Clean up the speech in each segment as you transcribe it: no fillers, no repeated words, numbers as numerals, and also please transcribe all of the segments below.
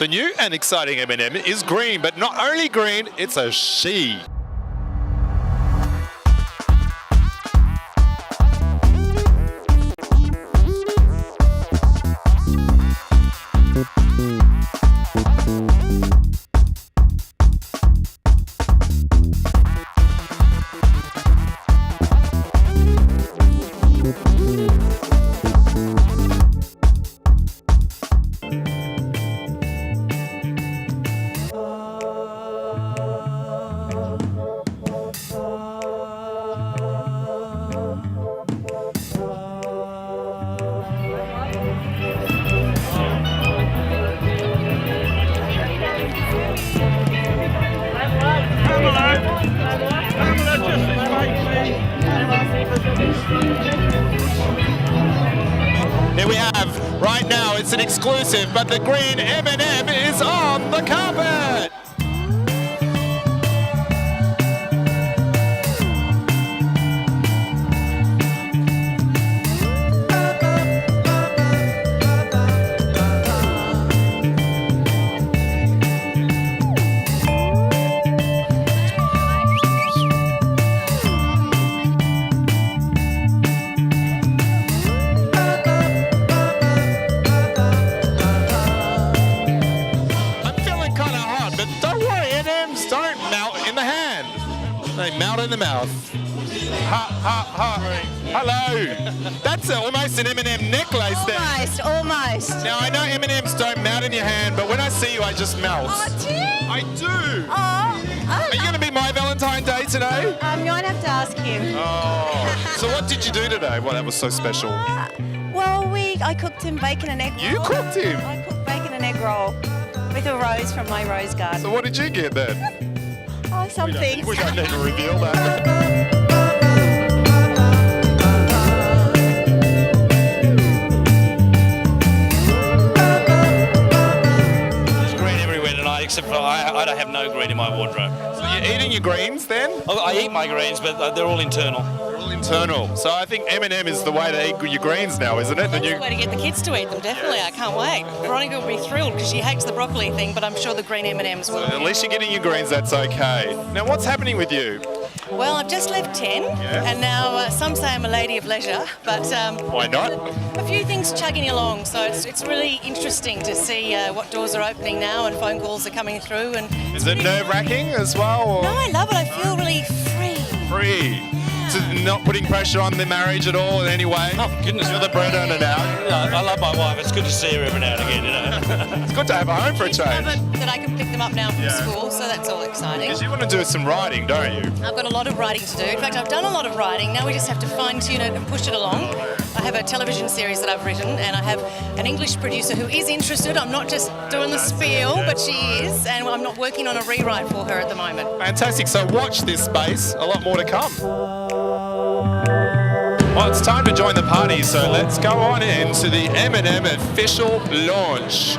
The new and exciting M&M is green, but not only green, it's a she. Here we have, right now, it's an exclusive, but the green M&M is on the carpet. They melt in the mouth. Hello. That's almost an M&M necklace there. Almost. Now, I know M&Ms don't melt in your hand, but when I see you, I just melt. Oh, do you? I do. Oh. Are you going to be my Valentine's Day today? I'm going to have to ask him. Oh. So what did you do today? Well, that was so special. I cooked him bacon and egg roll. You cooked him? I cooked bacon and egg roll with a rose from my rose garden. So what did you get then? Oh, some things. We don't need to reveal that. There's green everywhere tonight, except for I don't have no green in my wardrobe. So you're eating your greens then? I eat my greens, but they're all internal. They're all internal. So I think M&M is the way to eat your greens now, isn't it? That's the way to get the kids to eat them, definitely. Yes. I can't wait. Veronica will be thrilled because she hates the broccoli thing, but I'm sure the green M&Ms will. At least you're getting your greens, that's okay. Now, what's happening with you? Well, I've just left 10, and now some say I'm a lady of leisure, but why not? A few things chugging along, so it's really interesting to see what doors are opening now and phone calls are coming through. And is it nerve-wracking as well? Or? No, I love it. I feel really free. Free. So not putting pressure on the marriage at all in any way? Oh, goodness. You're the breadwinner now. I love my wife. It's good to see her every now and again, you know. It's good to have a home for a Kids change. love it that I can pick them up now from school, so that's all exciting. Because you want to do some writing, don't you? I've got a lot of writing to do. In fact, I've done a lot of writing. Now we just have to fine-tune it and push it along. I have a television series that I've written, and I have an English producer who is interested. I'm not just doing the spiel, but she is, and I'm not working on a rewrite for her at the moment. Fantastic. So watch this space. A lot more to come. Well, it's time to join the party, so let's go on into the M&M official launch,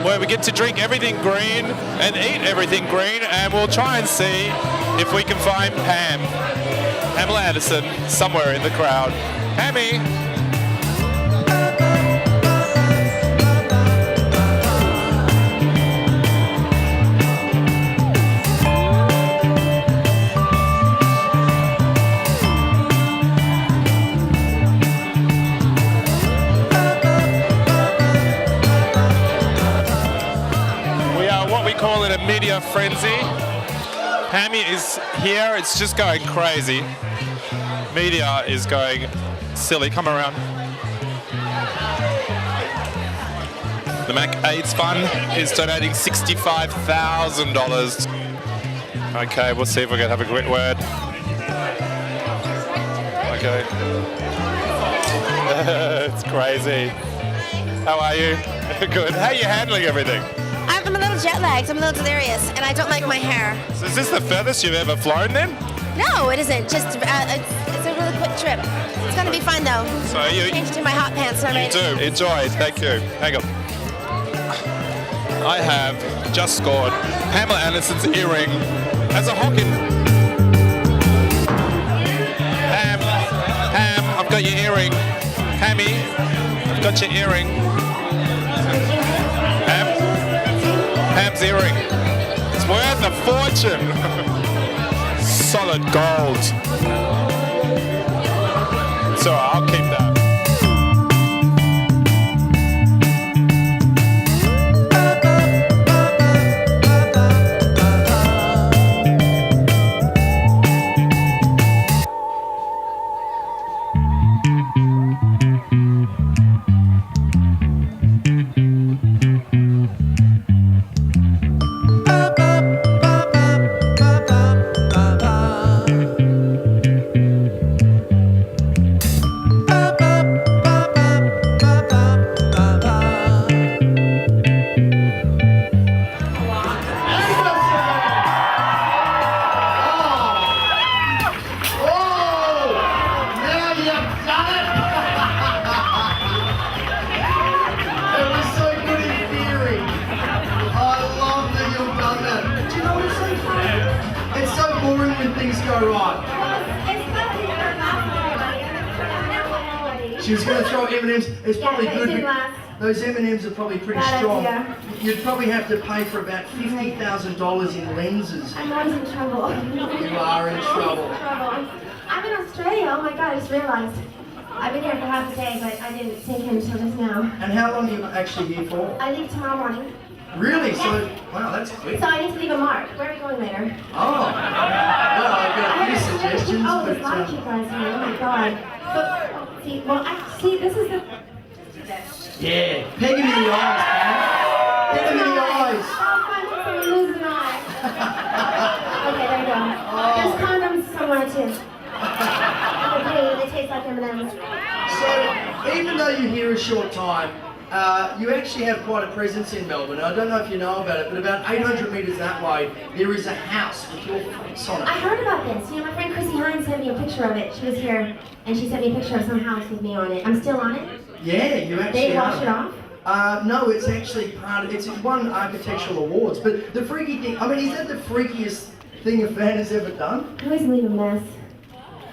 where we get to drink everything green and eat everything green, and we'll try and see if we can find Pamela Anderson, somewhere in the crowd. Pammy! Call it a media frenzy. Pammy is here, it's just going crazy. Media is going silly. Come around. The Mac AIDS Fund is donating $65,000. Okay, we'll see if we can have a quick word. Okay. It's crazy. How are you? Good. How are you handling everything? I'm a little jet lagged, I'm a little delirious, and I don't like my hair. So is this the furthest you've ever flown then? No, it isn't. Just it's a really quick trip. It's going to be fun though. So you changed in my hot pants and I'm ready. do. Enjoy. Thank you. Hang on. I have just scored Pamela Anderson's earring as a Hockin. Pam, I've got your earring. Pammy, I've got your earring. Pam? Hansen's earring. It's worth a fortune. Solid gold. So I'll keep that. She was going to throw M&Ms. It's probably good. Those M&Ms are probably pretty strong. You'd probably have to pay for about $50,000 in lenses. I'm always in trouble. You are in trouble. I'm in Australia. Oh my God, I just realized. I've been here for half a day, but I didn't sink in until just now. And how long are you actually here for? I leave tomorrow morning. Really? Yes. So, wow, that's quick. So I need to leave a mark. Where are we going later? Oh. Well, I've got a few suggestions. Oh, there's a lot of you guys here. Oh my God. But, see, this is the... Yeah. Peg him in the eyes, man. Peg him in the eyes. Oh, fine. Someone lose an eye. Okay, there you go. There's condoms somewhere, too. They taste like M&Ms. So, even though you're here a short time, you actually have quite a presence in Melbourne. I don't know if you know about it, but about 800 metres that way, there is a house with your face on it. I heard about this. You know, my friend Chrissy Hines sent me a picture of it. She was here, and she sent me a picture of some house with me on it. I'm still on it? Yeah, you actually They wash it off? No, it's actually it's won architectural awards. But the freaky thing, I mean, is that the freakiest thing a fan has ever done? I always leave a mess.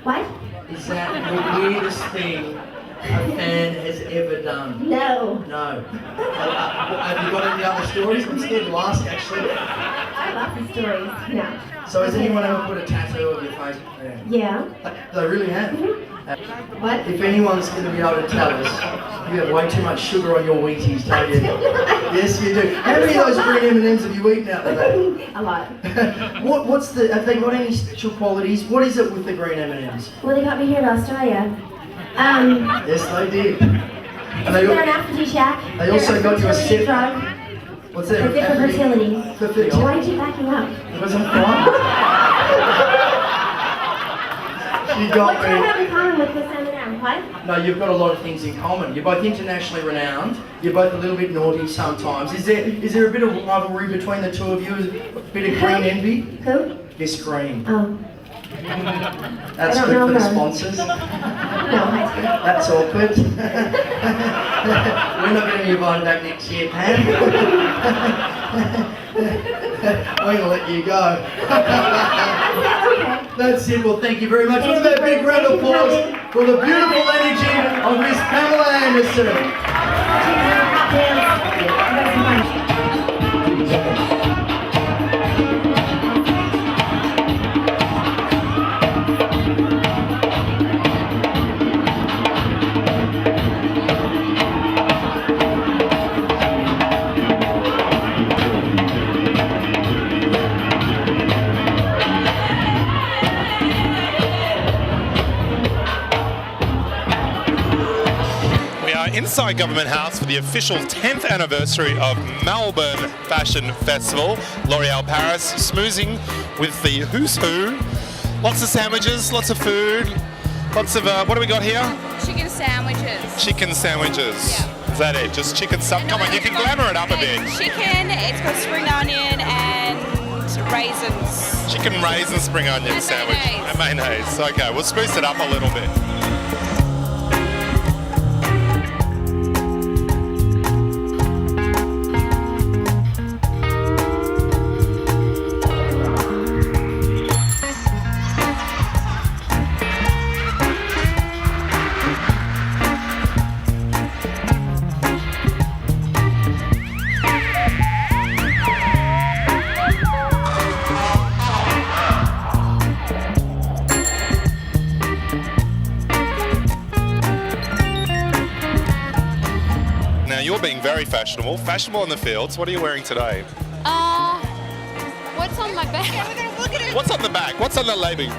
What? Is that the weirdest thing a fan has ever done? No. No. Have you got any other stories? I'm scared to ask, actually. I have lots of stories. No. So has anyone ever put a tattoo on your face? Yeah. They really have? What? If anyone's going to be able to tell us, you have way too much sugar on your Wheaties, don't you? Yes, you do. How many of those green M&Ms have you eaten out of that? A lot. Have they got any special qualities? What is it with the green M&Ms? Well, they got me here to Australia. Yes, they did. And They're an aphrodisiac. They also got you a sip. Drug. What's that? They're good for fertility. For fertility? Why aren't you backing up? Because I'm fine. You got What do I me. have in common with this M&M? What? No, you've got a lot of things in common. You're both internationally renowned. You're both a little bit naughty sometimes. Is there a bit of rivalry between the two of you? A bit of green envy? Who? This green. Oh. That's I don't good know for the her. sponsors. No, That's awkward. We're not going to be invited back next year, Pam. I'm going to let you go. That's it. Well, thank you very much. What about a big round of applause for the beautiful energy of Miss Pamela Anderson. Inside Government House for the official 10th anniversary of Melbourne Fashion Festival. L'Oreal Paris smoozing with the who's who. Lots of sandwiches, lots of food, lots of, what do we got here? Chicken sandwiches. Chicken sandwiches. Yeah. Is that it? Just chicken stuff? Come on, you can glamour it up a bit. Chicken, it's got spring onion and raisins. Chicken raisin spring onion And sandwich. mayonnaise. And mayonnaise. Okay, we'll spruce it up a little bit. you're being very fashionable. Fashionable in the fields. What are you wearing today? What's on my back? What's on the back? What's on the label?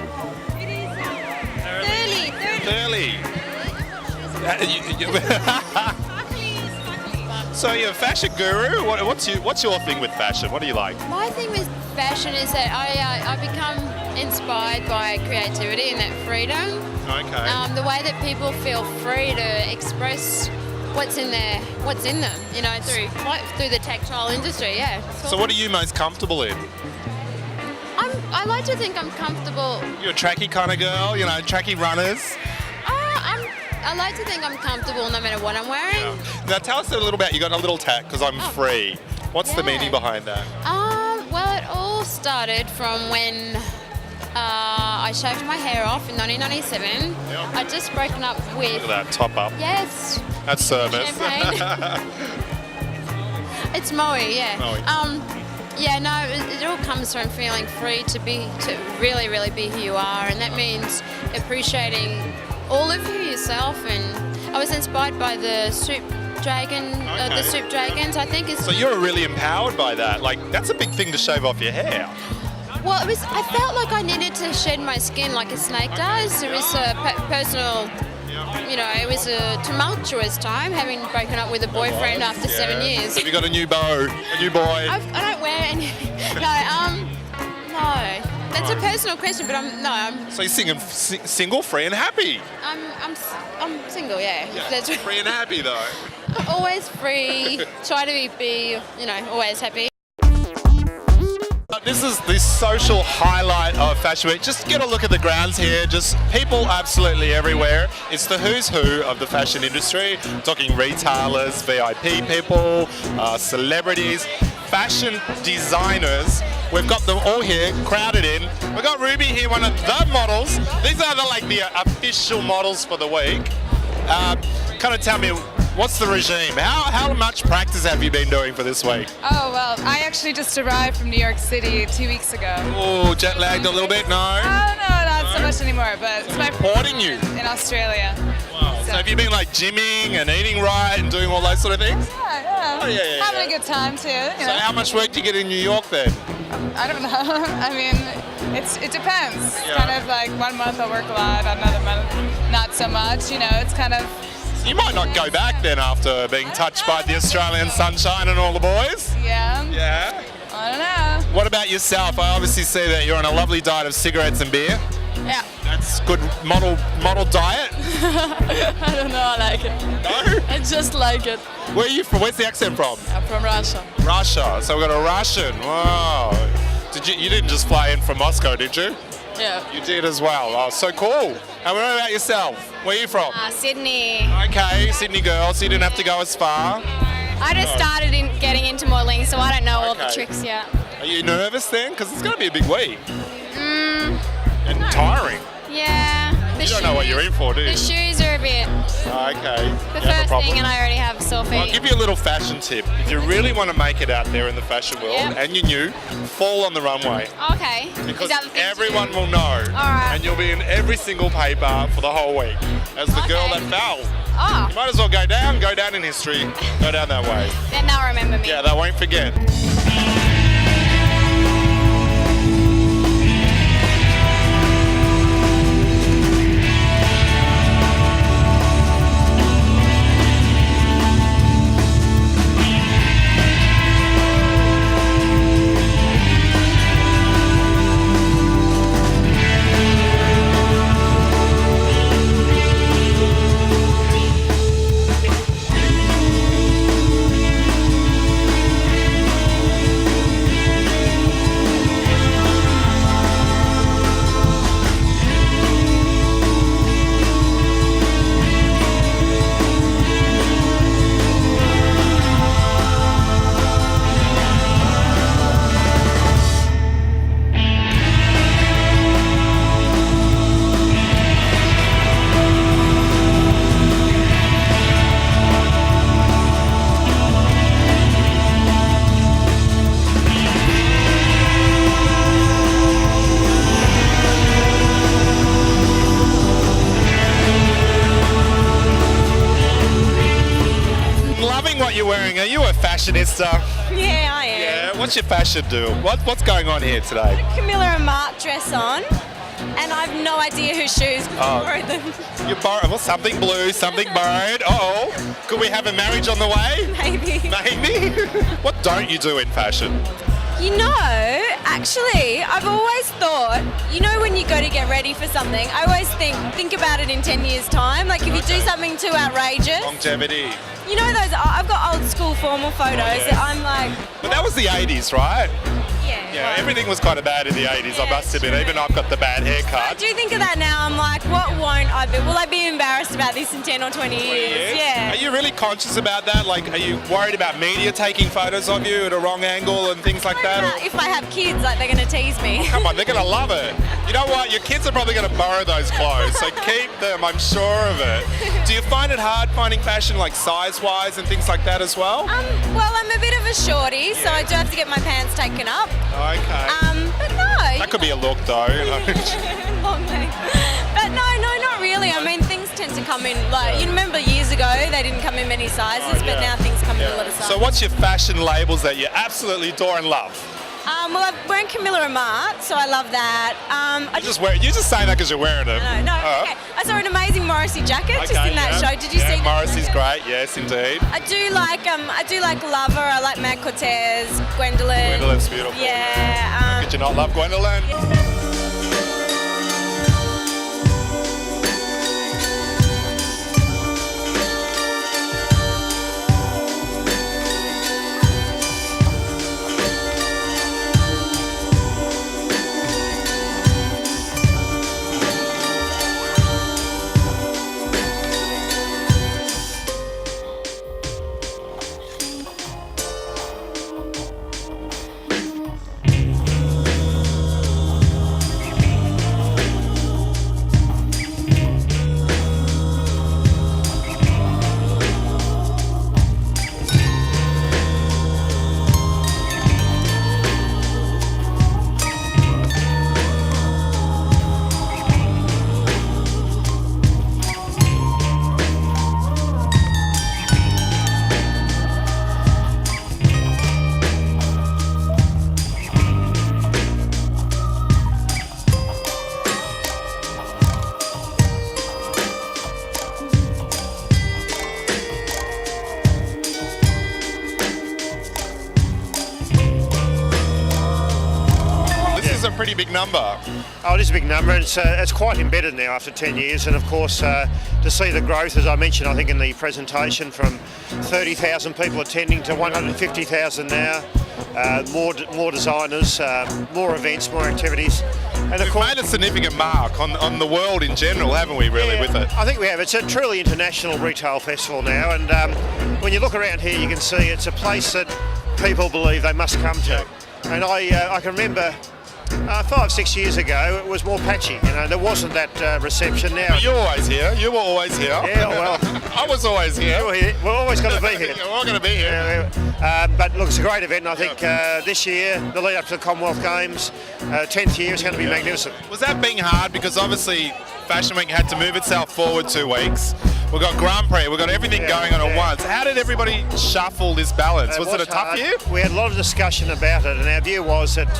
Curly. So you're a fashion guru. What's your thing with fashion? What do you like? My thing with fashion is that I become inspired by creativity and that freedom. Okay. The way that people feel free to express what's in them, through the tactile industry, yeah. So what are you most comfortable in? I like to think I'm comfortable. You're a tracky kind of girl, tracky runners. I like to think I'm comfortable no matter what I'm wearing. Yeah. Now tell us a little about, you got a little tag, because I'm free. What's the meaning behind that? Well, it all started from when I shaved my hair off in 1997. Yeah. I'd just broken up with... Look at that top up. Yes. That's service. Champagne. It's Moe, yeah. Moe. Yeah, no, it all comes from feeling free to really, really be who you are, and that means appreciating all of you yourself. And I was inspired by the Soup Dragon, the Soup Dragons. I think it's. So you're really empowered by that. Like, that's a big thing to shave off your hair. Well, I felt like I needed to shed my skin like a snake does. It was a personal. It was a tumultuous time having broken up with a boyfriend after 7 years. Have you got a new beau, a new boy? I don't wear any. No. That's a personal question, but I'm. So you're singing single, free and happy. I'm single, yeah. That's free and happy though. Always free. Try to be, always happy. This is the social highlight of Fashion Week. Just get a look at the grounds here. Just people absolutely everywhere. It's the who's who of the fashion industry. Talking retailers, VIP people, celebrities, fashion designers. We've got them all here, crowded in. We've got Ruby here, one of the models. These are the official models for the week. Kind of tell me, what's the regime? How much practice have you been doing for this week? Oh, well, I actually just arrived from New York City 2 weeks ago. Oh, jet lagged a little bit? No? Oh, no, not so much anymore, but it's my Importing you? in Australia. Wow. So have you been gymming and eating right and doing all those sort of things? Yeah. Oh, yeah. Having a good time too. So how much work do you get in New York then? I don't know. I mean, it depends. Yeah. Kind of like 1 month I'll work a lot, another month not so much. It's kind of. You might not go back then after being touched by the Australian sunshine and all the boys? Yeah. Yeah? I don't know. What about yourself? I obviously see that you're on a lovely diet of cigarettes and beer. Yeah. That's good model diet. I don't know, I like it. No? I just like it. Where are you from? Where's the accent from? I'm from Russia. Russia. So we've got a Russian. Wow. You didn't just fly in from Moscow, did you? Yeah. You did as well. Oh, so cool. And what about yourself? Where are you from? Sydney. Okay, Sydney girl, so you didn't have to go as far. I just started getting into modelling, so I don't know all the tricks yet. Are you nervous then? Because it's going to be a big week. And tiring. Yeah. You don't know what you're in for, do you? The shoes are a bit. Okay. The first thing, and I already have sore feet. I'll give you a little fashion tip. If you really want to make it out there in the fashion world, and you're new, fall on the runway. Okay. Because Is that the thing everyone will know. All right. And you'll be in every single paper for the whole week as the girl that fell. Oh. You might as well go down in history, go down that way. Then they'll remember me. Yeah, they won't forget. fashionista? Yeah, I am. Yeah. What's your fashion do? What's going on here today? Camilla and Mark dress on, and I have no idea whose shoes borrowed them. You borrowed something blue, something borrowed. Uh-oh. Could we have a marriage on the way? Maybe. Maybe. What don't you do in fashion? You know, actually, I've always thought, you know, when you go to get ready for something, I always think about it in 10 years' time. Like, if you do something too outrageous. Longevity. You know those, I've got old school formal photos that I'm like... But that was the 80s, right? Yeah. Yeah, everything was kind of bad in the 80s, I must admit. Even I've got the bad I haircut. do think of that now. I'm like, what won't I be? Will I be embarrassed about this in 10 or 20 years? Yeah. Are you really conscious about that? Like, are you worried about media taking photos of you at a wrong angle and things like that? Or... If I have kids, like, they're going to tease me. Come on, they're going to love it. You know what? Your kids are probably going to borrow those clothes, so keep them, I'm sure of it. Do you find it hard finding fashion, like size-wise and things like that as well? Well, I'm a bit of a shorty, so I do have to get my pants taken up. Okay. But no. That could be a look, though. You know? Long leg. But no, not really. I mean, things tend to come in, like, you remember years ago, they didn't come in many sizes, but now things come in a lot of sizes. So what's your fashion labels that you absolutely adore and love? Well, I'm wearing Camilla and Mark, so I love that. You're just saying that because you're wearing it. No, okay. I saw an amazing Morrissey jacket just in that show. Did you see that? Morrissey's great. Yes, indeed. I do like Lover. I like Matt Cortez, Gwendolyn. Gwendolyn's beautiful. Yeah. Did you not love Gwendolyn? Pretty big number. Oh, it is a big number, and it's quite embedded now after 10 years, and of course to see the growth, as I mentioned I think in the presentation, from 30,000 people attending to 150,000 now, more designers, more events, more activities. And We've made a significant mark on the world in general, haven't we, really, with it? I think we have. It's a truly international retail festival now, and when you look around here you can see it's a place that people believe they must come to. And I can remember 5-6 years ago, it was more patchy. You know, there wasn't that reception now. But you're always here. You were always here. Yeah, well, I was always here. You're here. We're always going to be here. We're all going to be here. But look, it's a great event, and I think this year, the lead up to the Commonwealth Games, 10th year, is going to be magnificent. Was that being hard? Because obviously, Fashion Week had to move itself forward 2 weeks. We've got Grand Prix, we've got everything going on at once. How did everybody shuffle this balance? Was it a tough year? We had a lot of discussion about it, and our view was that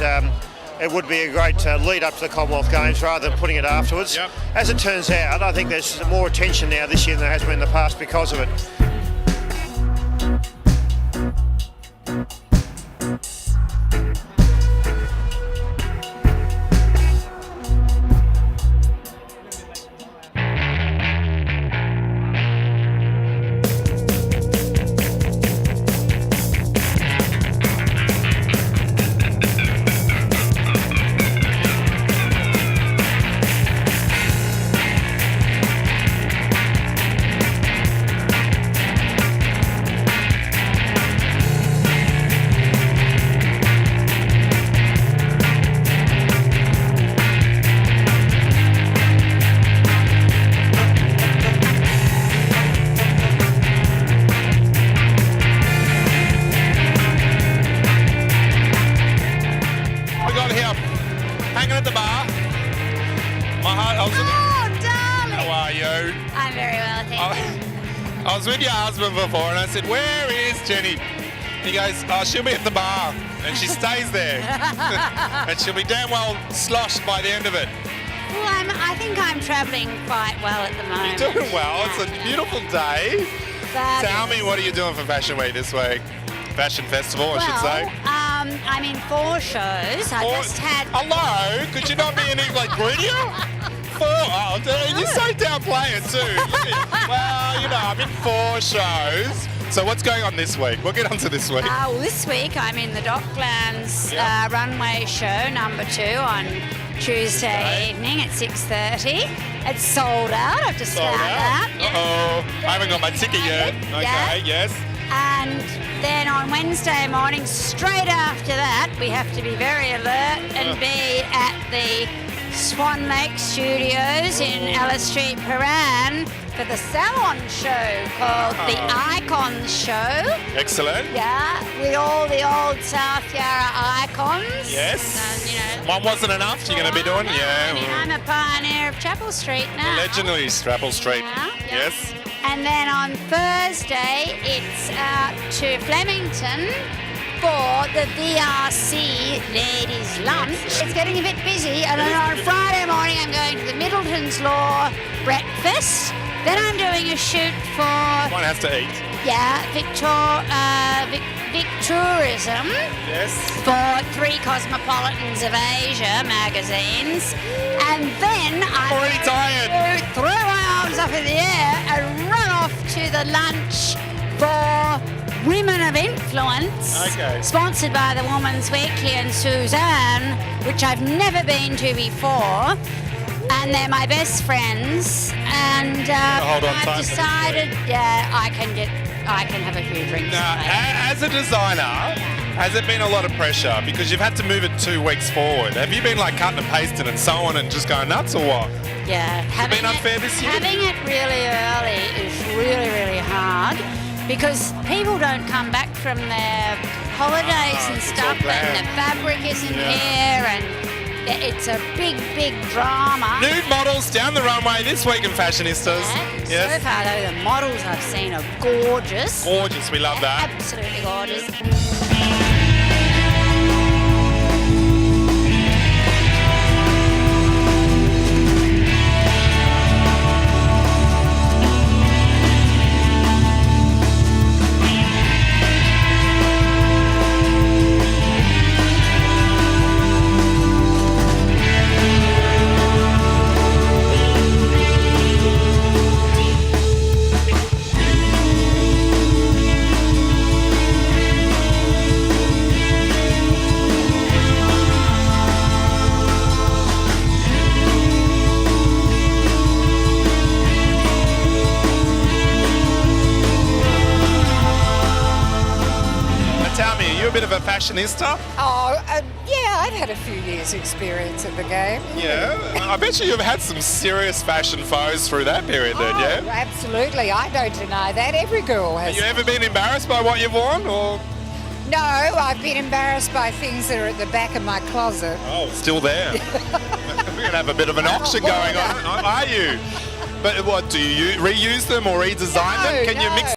it would be a great lead up to the Commonwealth Games rather than putting it afterwards. Yep. As it turns out, I think there's more attention now this year than there has been in the past because of it. I'm very well, thank you. I was with your husband before and I said, where is Jenny? He goes, oh, she'll be at the bar. And she stays there. And she'll be damn well sloshed by the end of it. Well, I think I'm travelling quite well at the moment. You're doing well. It's a beautiful day. Tell me, what are you doing for Fashion Week this week? Fashion Festival, I should say. I'm in 4 shows. I just had... Hello? Could you not be any, like, greedier? 4? Oh, you're so downplaying too. Well, you know, I'm in 4 shows. So what's going on this week? We'll get on to this week. Well, this week I'm in the Docklands runway show number 2 on Tuesday evening at 6:30. It's sold out. I've just found out. Uh-oh. I haven't got my ticket yet. Okay, yes. And then on Wednesday morning, straight after that, we have to be very alert and be at the Swan Lake Studios in Alice Street, Paran, for the salon show called the Icons Show. Excellent. Yeah, with all the old South Yarra icons. Yes. You know, one wasn't enough. You're going to be doing, I'm a pioneer of Chapel Street now. Legendary Chapel Street. Yes. And then on Thursday, it's out to Flemington for the VRC Ladies Lunch. It's getting a bit busy, and then on Friday morning I'm going to the Middleton's Law breakfast. Then I'm doing a shoot for... One has to eat. Yeah, Victourism. Yes. For 3 Cosmopolitans of Asia magazines. And then I'm already tired. Throw my arms up in the air and run off to the lunch for Women of Influence, sponsored by the Woman's Weekly and Suzanne, which I've never been to before, and they're my best friends. And I've decided, I can have a few drinks. Now, as a designer, has it been a lot of pressure because you've had to move it 2 weeks forward? Have you been like cutting and pasting and sewing and just going nuts, or what? Yeah, has it been unfair this year? Having it really early is really, really hard. Because people don't come back from their holidays and stuff, and the fabric isn't here, and it's a big, big drama. Nude models down the runway this week in Fashionistas. Yes. So far, though, the models I've seen are gorgeous. Gorgeous, we love that. Absolutely gorgeous. A bit of a fashionista? Oh, yeah, I've had a few years' experience at the game. Yeah, I bet you've had some serious fashion foes through that period then, yeah? Absolutely, I don't deny that. Every girl has. Have you ever been embarrassed by what you've worn, or...? No, I've been embarrassed by things that are at the back of my closet. Oh, still there. We're going to have a bit of an auction going on, are you? But what, do you reuse them or redesign them? Can you mix